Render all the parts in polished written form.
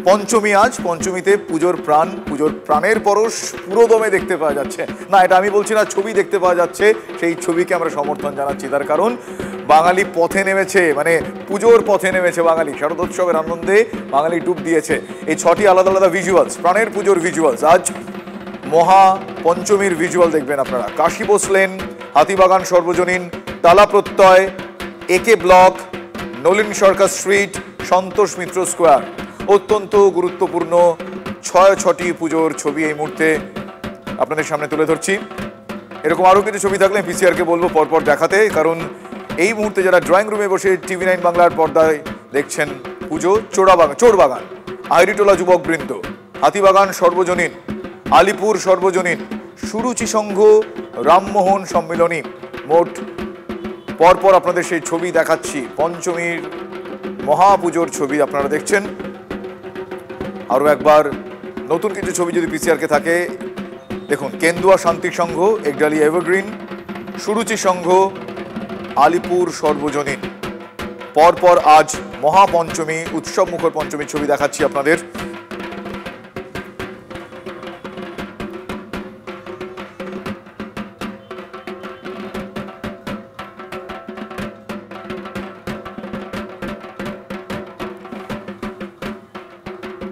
পঞ্চমী আজ, পঞ্চমীতে পুজোর প্রাণের পরশ পুরো দমে দেখতে পাওয়া যাচ্ছে। না, এটা আমি বলছি না, ছবি দেখতে পাওয়া যাচ্ছে। সেই ছবিকে আমরা সমর্থন জানাচ্ছি, তার কারণ বাঙালি পথে নেমেছে, মানে পুজোর পথে নেমেছে বাঙালি। শারদোৎসবের আনন্দে বাঙালি ডুব দিয়েছে। এই 6টি আলাদা আলাদা ভিজুয়ালস, প্রাণের পুজোর ভিজুয়ালস। আজ মহা পঞ্চমীর ভিজুয়াল দেখবেন আপনারা। কাশী বোসলেন, হাতিবাগান সর্বজনীন, তালা প্রত্যয়, একে ব্লক, নলিন সরকার স্ট্রিট, সন্তোষ মিত্র স্কোয়ার। অত্যন্ত গুরুত্বপূর্ণ 6টি পুজোর ছবি এই মুহূর্তে আপনাদের সামনে তুলে ধরছি। এরকম আরও কিছু ছবি থাকলে পিসিআরকে বলবো পরপর দেখাতে, কারণ এই মুহূর্তে যারা ড্রয়িং রুমে বসে টিভি9 বাংলার পর্দায় দেখছেন পুজো, চোরবাগান, আইরিটোলা যুবক বৃন্দ, হাতিবাগান সর্বজনীন, আলিপুর সর্বজনীন, সুরুচি সংঘ, রামমোহন সম্মিলনী। মোট পরপর আপনাদের সেই ছবি দেখাচ্ছি, পঞ্চমীর মহাপুজোর ছবি আপনারা দেখছেন। আরও একবার নতুন কিছু ছবি যদি পিসিআরকে থাকে দেখুন, কেন্দুয়া শান্তি সংঘ, একডালি এভারগ্রিন, সুরুচি সংঘ, আলিপুর সর্বজনীন। পরপর আজ মহাপঞ্চমী, উৎসব মুখর পঞ্চমীর ছবি দেখাচ্ছি আপনাদের।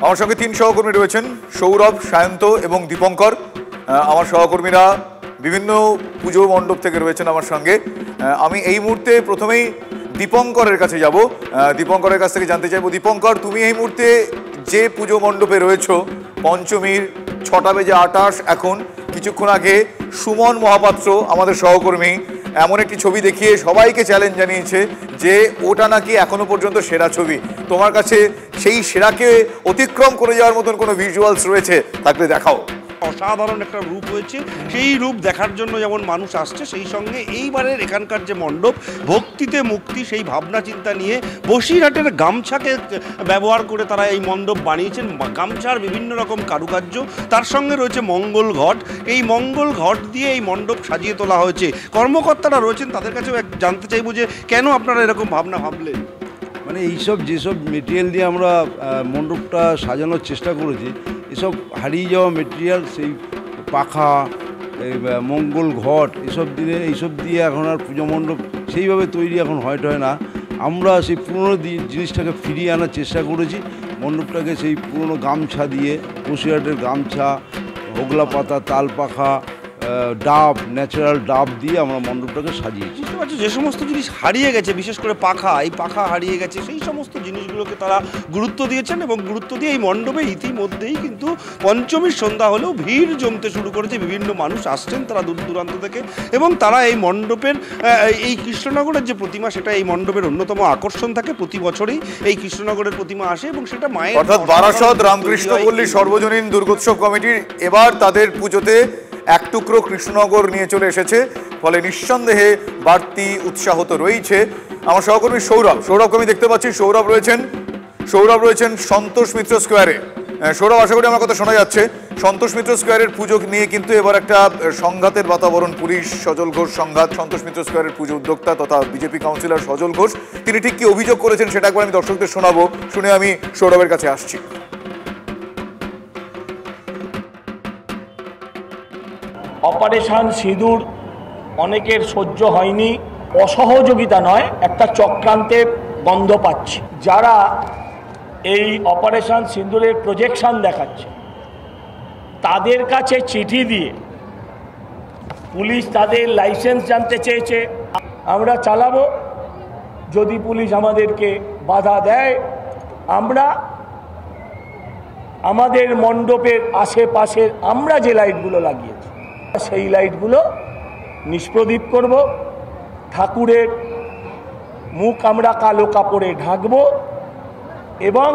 আমার সঙ্গে 3 সহকর্মী রয়েছেন, সৌরভ, সায়ন্ত এবং দীপঙ্কর। আমার সহকর্মীরা বিভিন্ন পুজো মণ্ডপ থেকে রয়েছেন আমার সঙ্গে। আমি এই মুহূর্তে প্রথমেই দীপঙ্করের কাছে যাব। দীপঙ্করের কাছ থেকে জানতে চাইবো, দীপঙ্কর, তুমি এই মুহূর্তে যে পুজো মণ্ডপে রয়েছো, পঞ্চমীর 6:28 এখন, কিছুক্ষণ আগে সুমন মহাপাত্র আমাদের সহকর্মী এমন একটি ছবি দেখিয়ে সবাইকে চ্যালেঞ্জ জানিয়েছে যে ওটা নাকি এখনো পর্যন্ত সেরা ছবি। তোমার কাছে সেই সেরাকে অতিক্রম করে যাওয়ার মতন কোনো ভিজুয়ালস রয়েছে, থাকলে দেখাও। অসাধারণ একটা রূপ হয়েছে, সেই রূপ দেখার জন্য যেমন মানুষ আসছে, সেই সঙ্গে এইবারের এখানকার যে মণ্ডপ, ভক্তিতে মুক্তি, সেই ভাবনা চিন্তা নিয়ে বসিরহাটের গামছাকে ব্যবহার করে তারা এই মণ্ডপ বানিয়েছেন। গামছার বিভিন্ন রকম কারুকার্য, তার সঙ্গে রয়েছে মঙ্গল ঘট। এই মঙ্গল ঘট দিয়ে এই মণ্ডপ সাজিয়ে তোলা হয়েছে। কর্মকর্তারা রয়েছেন, তাদের কাছেও জানতে চাইবো যে কেন আপনারা এরকম ভাবনা ভাবলেন। মানে যেসব মেটেরিয়াল দিয়ে আমরা মণ্ডপটা সাজানোর চেষ্টা করেছি, এসব হারিয়ে যাওয়া মেটেরিয়াল, সেই পাখা, এই মঙ্গল ঘট, এইসব দিয়ে এখন আর পুজো মণ্ডপ সেইভাবে তৈরি এখন হয় না। আমরা সেই পুরনো জিনিসটাকে ফিরিয়ে আনার চেষ্টা করেছি। মণ্ডপটাকে সেই পুরনো গামছা দিয়ে, বসিরহাটের গামছা, হোগলা পাতা, তাল পাখা, ডাব, ন্যাচারাল ডাব দিয়ে আমরা মণ্ডপটাকে সাজিয়েছি। বুঝতে পারছি, যে সমস্ত জিনিস হারিয়ে গেছে, বিশেষ করে পাখা, এই পাখা হারিয়ে গেছে, সেই সমস্ত জিনিসগুলোকে তারা গুরুত্ব দিয়েছেন এবং গুরুত্ব দিয়ে এই মণ্ডপে ইতিমধ্যেই কিন্তু পঞ্চমীর সন্ধ্যা হলেও ভিড় জমতে শুরু করেছে। বিভিন্ন মানুষ আসছেন তারা দূর দূরান্ত থেকে, এবং তারা এই মণ্ডপের এই কৃষ্ণনগরের যে প্রতিমা, সেটা এই মণ্ডপের অন্যতম আকর্ষণ থাকে। প্রতি বছরই এই কৃষ্ণনগরের প্রতিমা আসে এবং সেটা মায়ের, অর্থাৎ বারাসত রামকৃষ্ণপল্লী সর্বজনীন দুর্গোৎসব কমিটির এবার তাদের পুজোতে এক টুকরো কৃষ্ণনগর নিয়ে চলে এসেছে, ফলে নিঃসন্দেহে বাড়তি উৎসাহ তো রয়েছে। আমার সহকর্মী সৌরভকে আমি দেখতে পাচ্ছি, সৌরভ রয়েছেন সন্তোষ মিত্র স্কোয়ারে। সৌরভ, আশা করি আমার কথা শোনা যাচ্ছে। সন্তোষ মিত্র স্কোয়ারের পুজো নিয়ে কিন্তু এবার একটা সংঘাতের বাতাবরণ। পুলিশ, সজল ঘোষ সংঘাত। সন্তোষ মিত্র স্কোয়ারের পুজো উদ্যোক্তা তথা বিজেপি কাউন্সিলর সজল ঘোষ, তিনি ঠিক কি অভিযোগ করেছেন সেটা একবার আমি দর্শকদের শোনাবো, শুনে আমি সৌরভের কাছে আসছি। অপারেশন সিঁদুর অনেকের সহ্য হয়নি, অসহযোগিতা নয়, একটা চক্রান্তের গন্ধ পাচ্ছি। যারা এই অপারেশন সিঁদুরের প্রজেকশন দেখাচ্ছে, তাদের কাছে চিঠি দিয়ে পুলিশ তাদের লাইসেন্স জানতে চেয়েছে। আমরা চালাবো, যদি পুলিশ আমাদেরকে বাধা দেয়, আমরা আমাদের মণ্ডপের আশেপাশে আমরা যে লাইটগুলো লাগিয়েছি সেই লাইটগুলো নিষ্প্রদীপ করব। ঠাকুরের মুখ আমরা কালো কাপড়ে ঢাকব এবং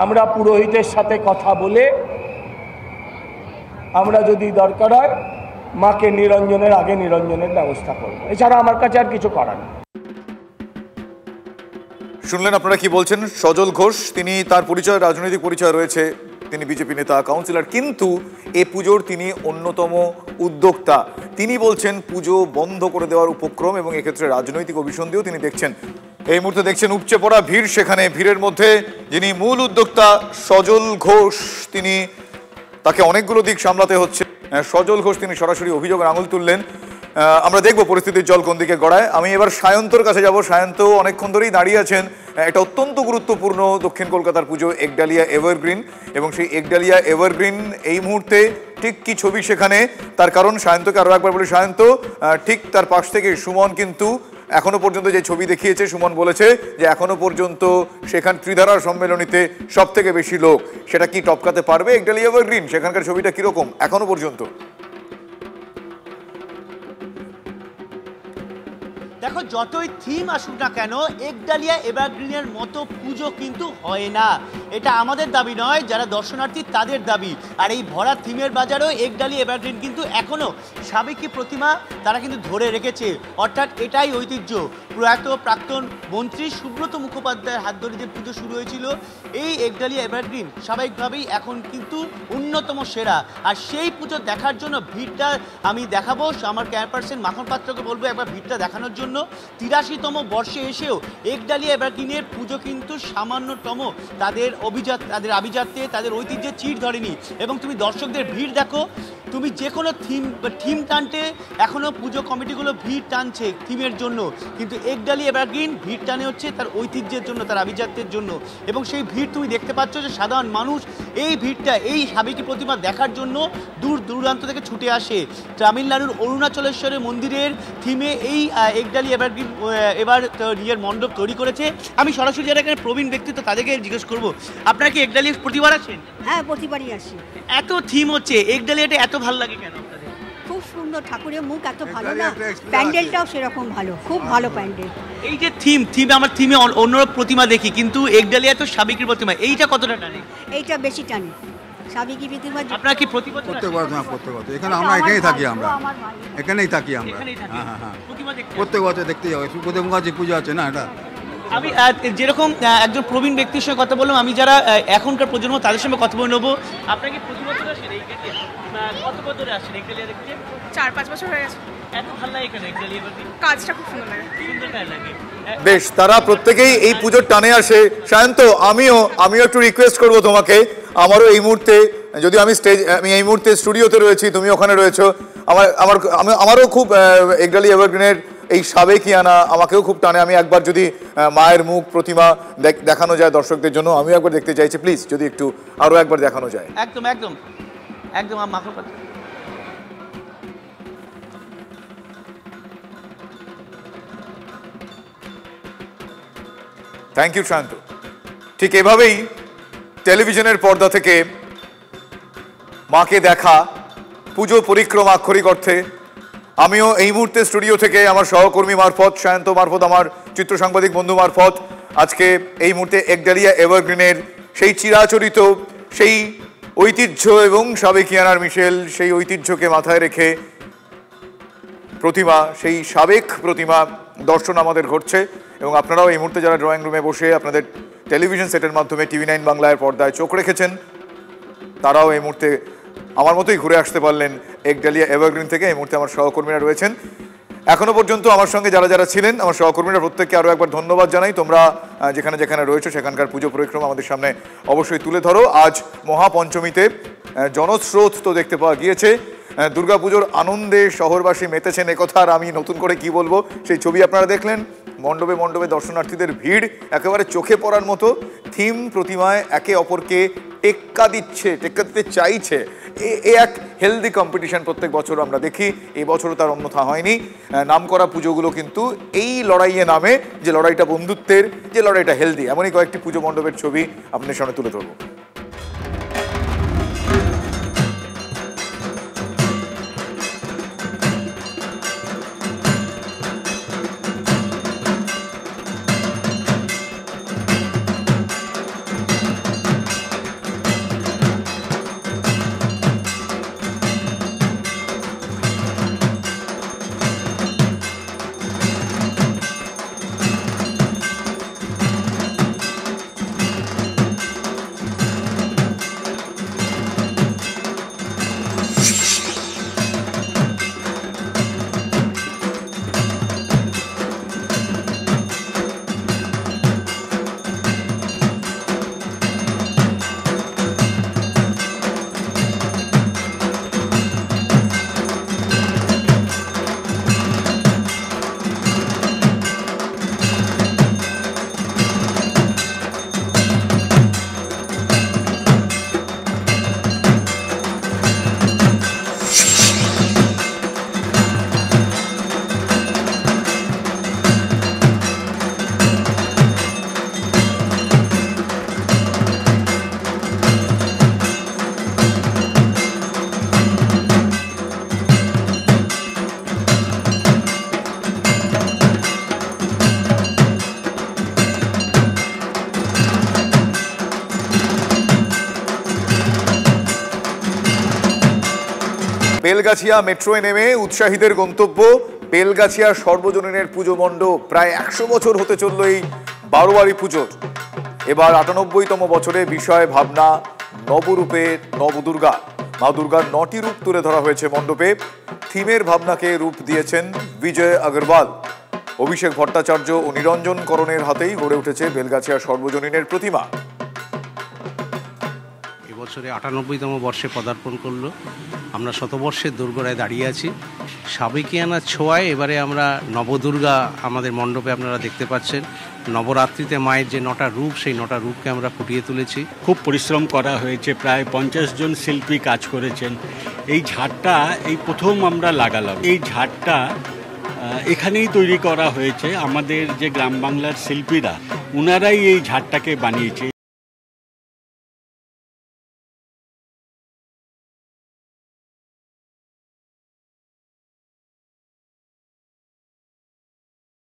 আমরা পুরোহিতের সাথে কথা বলে আমরা যদি দরকার হয় মাকে নিরঞ্জনের আগে নিরঞ্জনের ব্যবস্থা করব। এছাড়া আমার কাছে আর কিছু করার নেই। শুনলেন আপনারা কি বলছেন সজল ঘোষ। তিনি, তার পরিচয়, রাজনৈতিক পরিচয় রয়েছে, তিনি বিজেপি নেতা, কাউন্সিলর, কিন্তু এ পুজোর তিনি অন্যতম উদ্যোক্তা। তিনি বলছেন পুজো বন্ধ করে দেওয়ার উপক্রম এবং এক্ষেত্রে রাজনৈতিক অভিসন্ধিও তিনি দেখছেন। এই মুহূর্তে দেখছেন উপচে পড়া ভিড়, সেখানে ভিড়ের মধ্যে যিনি মূল উদ্যোক্তা সজল ঘোষ, তাকে অনেকগুলো দিক সামলাতে হচ্ছে। সজল ঘোষ তিনি সরাসরি অভিযোগের আঙুল তুললেন। আমরা দেখব পরিস্থিতির জল কোন দিকে গড়ায়। আমি এবার সায়ন্তর কাছে যাব। সায়ন্ত অনেকক্ষণ ধরেই দাঁড়িয়ে আছেন। এটা অত্যন্ত গুরুত্বপূর্ণ দক্ষিণ কলকাতার পুজো একডালিয়া এভারগ্রিন, এবং সেই একডালিয়া এভারগ্রিন এই মুহূর্তে ঠিক কি ছবি সেখানে, তার কারণ সায়ন্তকে আরও একবার বলি, সায়ন্ত ঠিক তার পাশ থেকে সুমন কিন্তু এখনো পর্যন্ত যে ছবি দেখিয়েছে, সুমন বলেছে যে এখনো পর্যন্ত সেখান ত্রিধারার সম্মেলনীতে সব থেকে বেশি লোক, সেটা কি টপকাতে পারবে একডালিয়া এভারগ্রিন? সেখানকার ছবিটা কিরকম এখনো পর্যন্ত? দেখো, যতই থিম আসুক না কেন, একডালিয়া এভারগ্রিনের মতো পুজো কিন্তু হয় না। এটা আমাদের দাবি নয়, যারা দর্শনার্থী তাদের দাবি। আর এই ভরা থিমের বাজারেও একডালিয়া এভারগ্রিন কিন্তু এখনও সাবেকি প্রতিমা তারা কিন্তু ধরে রেখেছে, অর্থাৎ এটাই ঐতিহ্য। প্রয়াত প্রাক্তন মন্ত্রী সুব্রত মুখোপাধ্যায়ের হাত ধরে যে পুজো শুরু হয়েছিল, এই একডালিয়া এভারগ্রিন স্বাভাবিকভাবেই এখন কিন্তু অন্যতম সেরা। আর সেই পুজো দেখার জন্য ভিড়টা আমি দেখাবো, আমার ক্যামেরাপার্সন মাখন পাত্রকে বলবো একবার ভিড়টা দেখানোর জন্য। 83তম বর্ষে এসেও একডালিয়া এভারগ্রিনের পুজো কিন্তু সামান্যতম তাদের আভিজাত্যে, তাদের ঐতিহ্যে চিড় ধরেনি। এবং তুমি দর্শকদের ভিড় দেখো, তুমি যে কোনো থিম টানতে এখনও পুজো কমিটিগুলো ভিড় টানছে থিমের জন্য, কিন্তু একডালিয়া এভারগ্রিন ভিড় টানে হচ্ছে তার ঐতিহ্যের জন্য, তার আভিজাত্যের জন্য। এবং সেই ভিড় তুমি দেখতে পাচ্ছ যে সাধারণ মানুষ এই ভিড়টা, এই সাবেকি প্রতিমা দেখার জন্য দূর দূরান্ত থেকে ছুটে আসে। তামিলনাড়ুর অরুণাচলেশ্বরের মন্দিরের থিমে এই একডালিয়া এভারগ্রিন এবার নিজের মণ্ডপ তৈরি করেছে। আমি সরাসরি যারা এখানে প্রবীণ ব্যক্তিত্ব তাদেরকে জিজ্ঞেস করবো, আপনারা কি একডালিয়া প্রতিবার আসেন? হ্যাঁ, প্রতিবারই আসি। এত থিম হচ্ছে, একডালিয়াটা এত ভালো লাগে কেন? খুব সুন্দর, ঠাকুরের মুখ এত ভালো না, প্যান্ডেলটাও সেরকম ভালো, খুব ভালো প্যান্ডেল। এই যে আমার থিমে অন্য প্রতিমা দেখি, কিন্তু একডালিয়া তো সাবেকি প্রতিমা, এইটা কতটা টানে? এইটা বেশি টানে সাবেকি প্রতিমা। আপনারা কি প্রতিমা প্রত্যেক বছর এখানে আমরা এখানেই থাকি, আমরা এখানেই থাকি আমরা। হ্যাঁ, প্রত্যেক বছর দেখতে যাবো। প্রতিমা যে পুজো আছে না, এটা আমি যেরকম একজন প্রবীণ ব্যক্তির সঙ্গে কথা বললাম, আমি যারা এখনকার প্রজন্ম তাদের সঙ্গে কথা বলে নেবো। আপনাকে প্রতি বছর আসেন একডালিয়া? কত বছরে আসেন একডালিয়া দেখতে? 4-5 বছর হয়ে গেছে। এত ভালো লাগে কেন একডালিয়া? কাজটা খুব সুন্দর লাগে। সুন্দর লাগে। বেশ, তারা প্রত্যেকেই এই পুজোর টানে আসে। সায়ন্ত, আমিও একটু রিকোয়েস্ট করবো তোমাকে, আমারও এই মুহূর্তে, যদি আমি এই মুহূর্তে স্টুডিওতে রয়েছি, তুমি ওখানে রয়েছো, আমারও খুব একডালিয়া এভারগ্রিনের এই সাবেকিয়ানা আমাকেও খুব টানে। আমি একবার যদি মায়ের মুখ প্রতিমা দেখানো যায় দর্শকদের জন্য, আমিও একবার দেখতে চাইছি। প্লিজ যদি একটু আরও একবার দেখানো যায়। একদম একদম একদম মাখন পাত্র। থ্যাংক ইউ শান্ত। ঠিক এভাবেই টেলিভিশনের পর্দা থেকে মাকে দেখা, পুজো পরিক্রমা আক্ষরিক অর্থে। আমিও এই মুহূর্তে স্টুডিও থেকে আমার সহকর্মী মারফত, সায়ন্ত মারফত, আমার চিত্র সাংবাদিক বন্ধু মারফত আজকে এই মুহূর্তে একডালিয়া এভারগ্রিনের সেই চিরাচরিত, সেই ঐতিহ্য এবং সাবেকিয়ানার মিশেল, সেই ঐতিহ্যকে মাথায় রেখে প্রতিমা, সেই সাবেক প্রতিমা দর্শন আমাদের ঘটছে। এবং আপনারাও এই মুহূর্তে যারা ড্রয়িং রুমে বসে আপনাদের টেলিভিশন সেটের মাধ্যমে TV9 বাংলার পর্দায় চোখ রেখেছেন, তারাও এই মুহূর্তে আমার মতোই ঘুরে আসতে পারলেন একডালিয়া এভারগ্রিন থেকে। এই মুহূর্তে আমার সহকর্মীরা রয়েছেন। এখনো পর্যন্ত আমার সঙ্গে যারা যারা ছিলেন, আমার সহকর্মীরা প্রত্যেককে আরও একবার ধন্যবাদ জানাই। তোমরা যেখানে যেখানে রয়েছো সেখানকার পুজো পরিক্রমা আমাদের সামনে অবশ্যই তুলে ধরো। আজ মহাপঞ্চমীতে জনস্রোত তো দেখতে পাওয়া গিয়েছে, দুর্গাপুজোর আনন্দে শহরবাসী মেতেছেন, একথা আর আমি নতুন করে কি বলবো। সেই ছবি আপনারা দেখলেন। মণ্ডপে মণ্ডপে দর্শনার্থীদের ভিড় একেবারে চোখে পড়ার মতো। থিম প্রতিমায় একে অপরকে টেক্কা দিতে চাইছে। এ এক হেলদি কম্পিটিশন প্রত্যেক বছর আমরা দেখি, এই বছরও তার অন্যথা হয়নি। নামকরা পুজোগুলো কিন্তু এই লড়াইয়ে নামে, যে লড়াইটা বন্ধুত্বের, যে লড়াইটা হেলদি, এমনই কয়েকটি পুজো মণ্ডপের ছবি আপনাদের সামনে তুলে ধরবো। বেলগাছিয়া মেট্রোয় নেমে উৎসাহীদের গন্তব্য বেলগাছিয়া সর্বজনীনের পুজো মণ্ডপ। প্রায় 100 বছর হতে চলল এই বারোয়ারি পুজোর। এবার 98তম বছরে বিষয় ভাবনা নবরূপে নবদুর্গা। মা দুর্গার 9টি রূপ তুলে ধরা হয়েছে মণ্ডপে। থিমের ভাবনাকে রূপ দিয়েছেন বিজয় আগরওয়াল। অভিষেক ভট্টাচার্য ও নিরঞ্জন করণের হাতেই গড়ে উঠেছে বেলগাছিয়া সর্বজনীনের প্রতিমা। এবছরে 98তম বর্ষে পদার্পণ করলো। আমরা শতবর্ষের দোরগোড়ায় দাঁড়িয়ে আছি। সাবেকিয়ানার ছোঁয়ায় এবারে আমরা নবদুর্গা আমাদের মণ্ডপে আপনারা দেখতে পাচ্ছেন। নবরাত্রিতে মায়ের যে 9টা রূপ, সেই 9টা রূপকে আমরা ফুটিয়ে তুলেছি। খুব পরিশ্রম করা হয়েছে, প্রায় 50 জন শিল্পী কাজ করেছেন। এই ঝাড়টা এই প্রথম আমরা লাগালাম। এই ঝাড়টা এখানেই তৈরি করা হয়েছে। আমাদের যে গ্রাম বাংলার শিল্পীরা, ওনারাই এই ঝাড়টাকে বানিয়েছে।